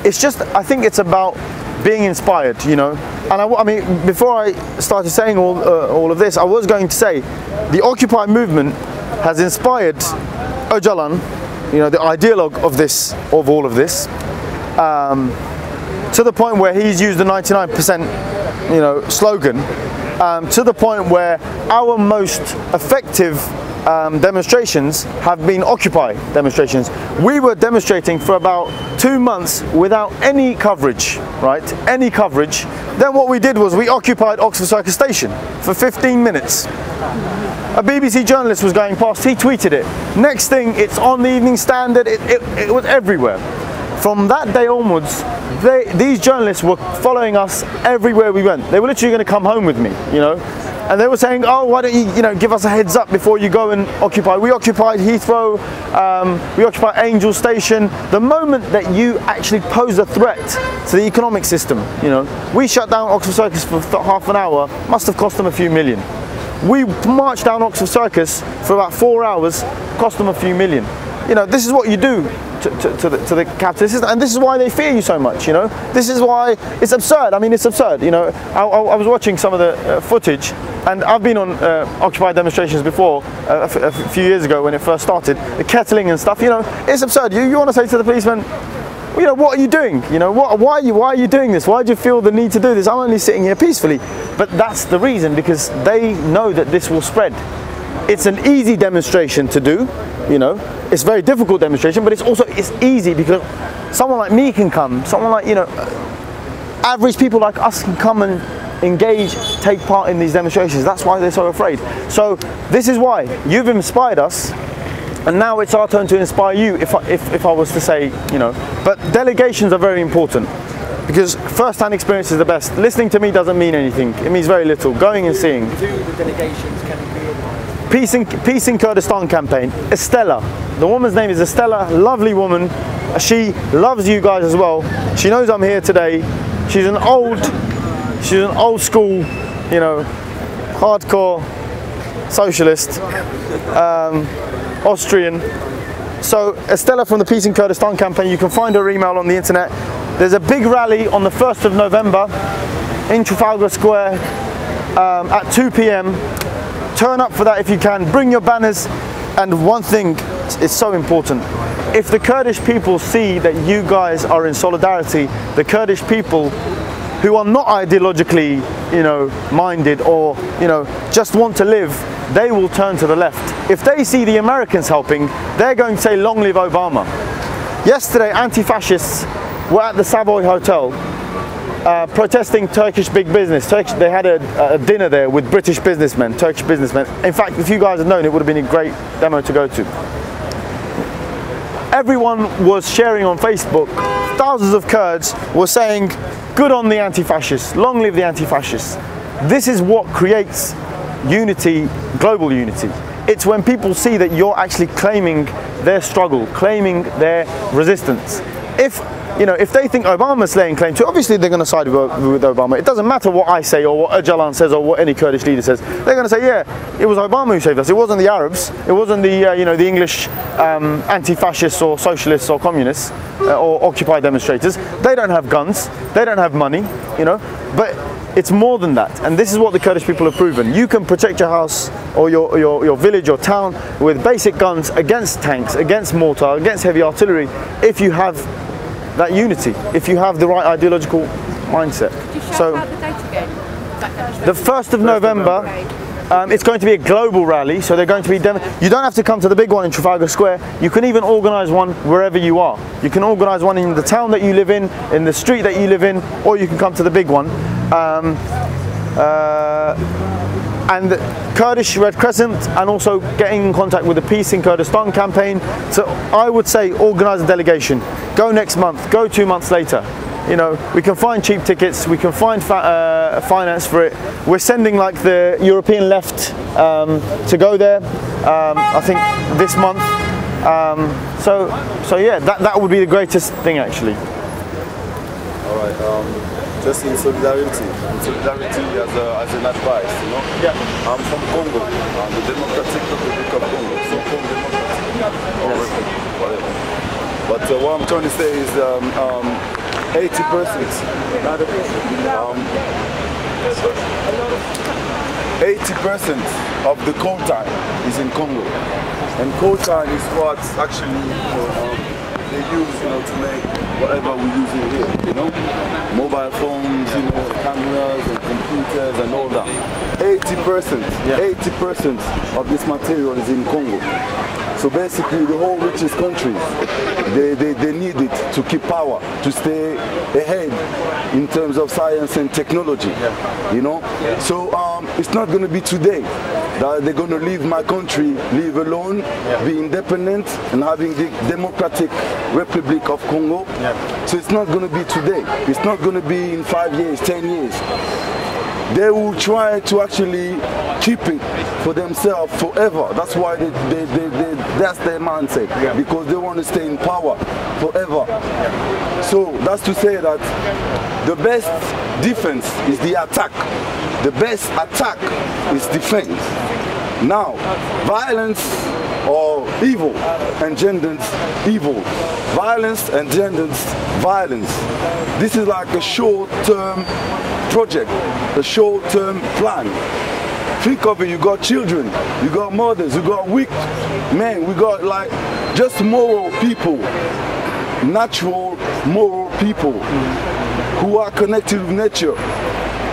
it's just, I think it's about being inspired, you know. And I mean, before I started saying all of this, I was going to say the Occupy movement has inspired Öcalan, you know, the ideologue of all of this, to the point where he's used the 99%, you know, slogan, to the point where our most effective demonstrations have been Occupy demonstrations. We were demonstrating for about 2 months without any coverage, right? Any coverage. Then what we did was we occupied Oxford Circus Station for 15 minutes. A BBC journalist was going past, he tweeted it. Next thing, it's on the Evening Standard, it was everywhere. From that day onwards, these journalists were following us everywhere we went. They were literally going to come home with me, you know. And they were saying, oh, why don't you know, give us a heads up before you go and occupy. We occupied Heathrow, we occupied Angel Station. The moment that you actually pose a threat to the economic system, you know, we shut down Oxford Circus for half an hour, must have cost them a few million. We marched down Oxford Circus for about 4 hours, cost them a few million. You know, this is what you do to the capitalist system, and this is why they fear you so much, you know. This is why it's absurd. I mean, it's absurd, you know. I was watching some of the footage, and I've been on Occupy demonstrations before, a few years ago when it first started, the kettling and stuff, you know. It's absurd. You want to say to the policeman, you know, what are you doing? You know, why are you doing this? Why do you feel the need to do this? I'm only sitting here peacefully. But that's the reason, because they know that this will spread. It's an easy demonstration to do, you know. It's a very difficult demonstration, but it's easy because someone like me can come, someone like, you know, average people like us can come and engage, take part in these demonstrations. That's why they're so afraid. So this is why you've inspired us, and now it's our turn to inspire you, if I was to say, you know. But delegations are very important, because first-hand experience is the best. Listening to me doesn't mean anything. It means very little. Going and seeing. Do the delegations can be Peace in Kurdistan campaign. Estella. The woman's name is Estella. Lovely woman. She loves you guys as well. She knows I'm here today. She's an old school, you know, hardcore socialist, Austrian. So Estella from the Peace in Kurdistan campaign, you can find her email on the internet. There's a big rally on the 1st of November in Trafalgar Square at 2 p.m. Turn up for that if you can. Bring your banners. And one thing is so important. If the Kurdish people see that you guys are in solidarity, the Kurdish people who are not ideologically, you know, minded, or, you know, just want to live, they will turn to the left. If they see the Americans helping, they're going to say, long live Obama. Yesterday, anti-fascists were at the Savoy Hotel protesting Turkish big business. They had a dinner there with British businessmen, Turkish businessmen. In fact, if you guys had known, it would have been a great demo to go to. Everyone was sharing on Facebook. Thousands of Kurds were saying, good on the anti-fascists, long live the anti-fascists. This is what creates unity, global unity. It's when people see that you're actually claiming their struggle, claiming their resistance. If they think Obama's laying claim to, obviously they're going to side with Obama. It doesn't matter what I say or what Öcalan says or what any Kurdish leader says. They're going to say, yeah, it was Obama who saved us. It wasn't the Arabs. It wasn't the the English anti-fascists or socialists or communists or Occupy demonstrators. They don't have guns. They don't have money. You know, but it's more than that. And this is what the Kurdish people have proven. You can protect your house or your village or town with basic guns against tanks, against mortar, against heavy artillery, if you have that unity, if you have the right ideological mindset. So the 1st of November, it's going to be a global rally, so they're going to be you don't have to come to the big one in Trafalgar Square. You can even organize one wherever you are. You can organize one in the town that you live in the street that you live in, or you can come to the big one. And the Kurdish Red Crescent, and also getting in contact with the Peace in Kurdistan campaign. So I would say organize a delegation. Go next month, go 2 months later. You know, we can find cheap tickets, we can find finance for it. We're sending like the European left to go there, I think this month. So yeah, that would be the greatest thing actually. All right. Just in solidarity as an advice, you know? Yeah. I'm from Congo, the Democratic Republic of Congo, so-called democratic, or whatever. But what I'm trying to say is, 80%. 80% of the coltan is in Congo, and coltan is what actually they use, to make whatever we're using here, mobile phones, cameras and computers and all that. 80% of this material is in Congo. So basically the whole richest countries, they need it to keep power, to stay ahead in terms of science and technology, So it's not going to be today that they're going to leave my country, live alone, be independent and having the Democratic Republic of Congo. So it's not going to be today. It's not going to be in 5 years, 10 years. They will try to actually keep it for themselves forever. That's why that's their mindset, because they want to stay in power forever. So that's to say that the best defense is the attack. The best attack is defense. Now, violence or evil engenders evil. Violence engenders violence. This is like a short-term project, a short-term plan. Think of it, you got children, you got mothers, you got weak men, we got like just moral people, natural moral people who are connected with nature,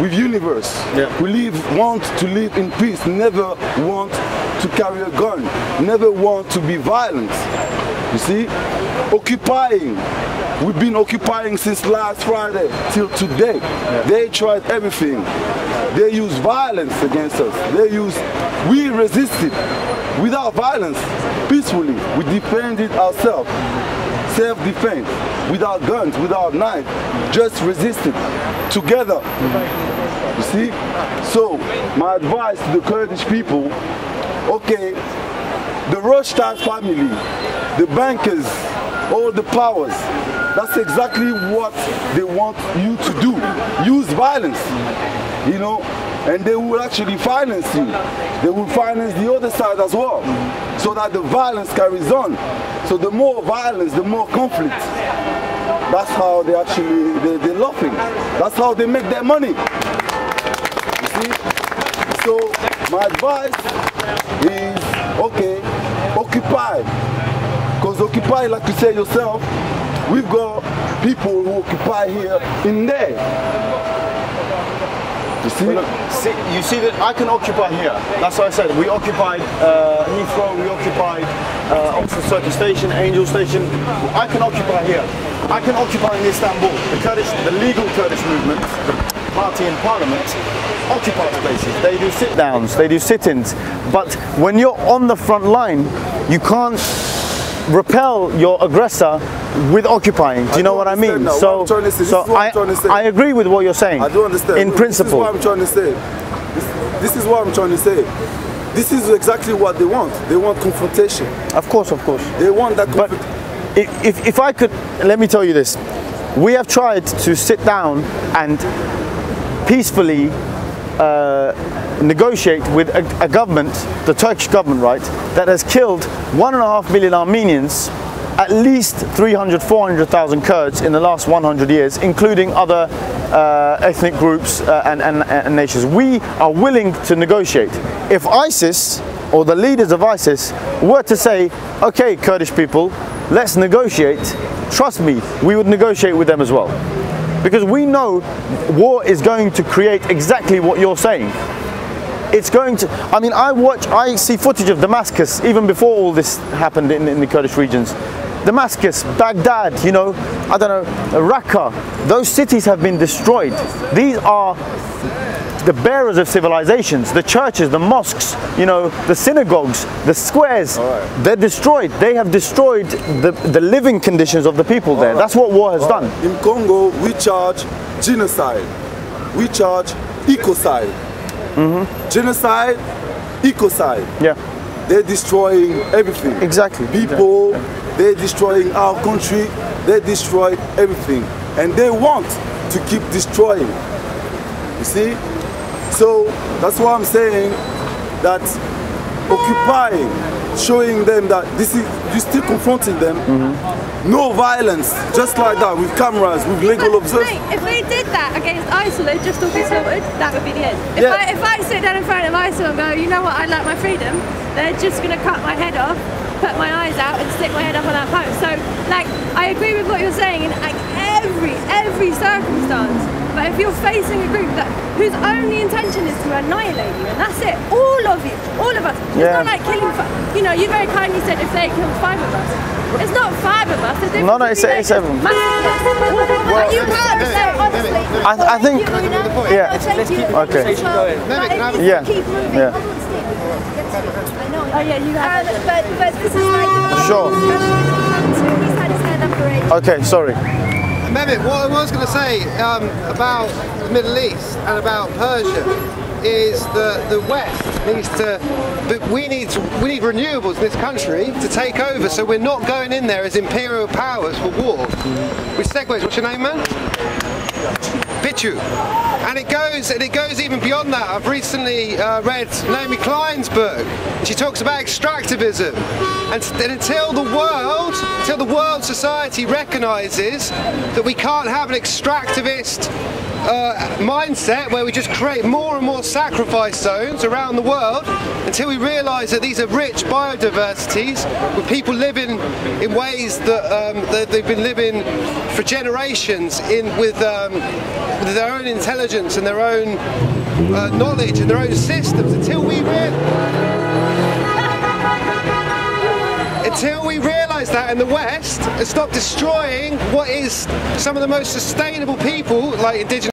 with universe, who want to live in peace, never want to carry a gun, never want to be violent. You see, occupying. We've been occupying since last Friday till today. They tried everything. They used violence against us. We resisted without violence, peacefully. We defended ourselves, self-defense, without guns, without knives, just resisted together. You see? So, my advice to the Kurdish people, okay, the Rothschild family, the bankers, all the powers, that's exactly what they want you to do. Use violence, and they will actually finance you. They will finance the other side as well, so that the violence carries on. So the more violence, the more conflict. That's how they're laughing. That's how they make their money. You see? So my advice is, okay, occupy. Because occupy, like you say yourself, we've got people who occupy here in there. You see? Look, you see that I can occupy here. That's what I said. We occupied Heathrow, we occupied Oxford Circus Station, Angel Station. I can occupy here. I can occupy in Istanbul. The legal Kurdish movement, the party in parliament, occupies places. They do sit-downs, they do sit-ins. But when you're on the front line, you can't repel your aggressor with occupying. Do you know what I mean? Now. So I agree with what you're saying. I do understand. In principle. This is what I'm trying to say. This is what I'm trying to say. This is exactly what they want. They want confrontation. Of course, of course. They want that confrontation. But if I could, let me tell you this. We have tried to sit down and peacefully negotiate with a government, the Turkish government, right, that has killed 1.5 million Armenians, at least 300, 400,000 Kurds in the last 100 years, including other ethnic groups and nations. We are willing to negotiate. If ISIS, or the leaders of ISIS, were to say, okay, Kurdish people, let's negotiate, trust me, we would negotiate with them as well. Because we know war is going to create exactly what you're saying. It's going to, I mean, I see footage of Damascus, even before all this happened in the Kurdish regions. Damascus, Baghdad, I don't know, Raqqa, those cities have been destroyed. These are the bearers of civilizations, the churches, the mosques, the synagogues, the squares, they're destroyed. They have destroyed the living conditions of the people there. That's what war has done. In Congo, we charge genocide. We charge ecocide. Genocide, ecocide. Yeah. They're destroying everything. Exactly. People, they're destroying our country, they destroy everything. And they want to keep destroying. You see? So that's why I'm saying that occupying, showing them that this is, you're still confronting them. No violence, just like that, with cameras, with legal observers. If we did that against ISIL, they'd just all be slaughtered. That would be the end. If I sit down in front of ISIL and go, you know what, I like my freedom, they're just going to cut my head off, put my eyes out and stick my head up on that post. So, like, I agree with what you're saying in like every circumstance. But if you're facing a group whose only intention is to annihilate you, and that's it, all of you, all of us. It's not like killing, you know, you very kindly said if they killed 5 of us. It's not 5 of us. No, it's 7. Well, you can't say, honestly. I think, yeah. Let's keep the conversation going. Yeah. Keep moving. Yeah. I want to stay. I know. Oh yeah, you have. But this is like. Sure. He's had his hand up for ages. Okay, sorry. Mehmet, what I was going to say about the Middle East and about Persia is that the West needs to, we need renewables in this country to take over, so we're not going in there as imperial powers for war. Which segues, what's your name, man? Bichu. And it goes even beyond that. I've recently read Naomi Klein's book. She talks about extractivism, and until the world society recognises that we can't have an extractivist mindset where we just create more and more sacrifice zones around the world, until we realise that these are rich biodiversities with people living in ways that they've been living for generations with their own intelligence and their own knowledge and their own systems. Until we realise that in the West and stop destroying what is some of the most sustainable people, like indigenous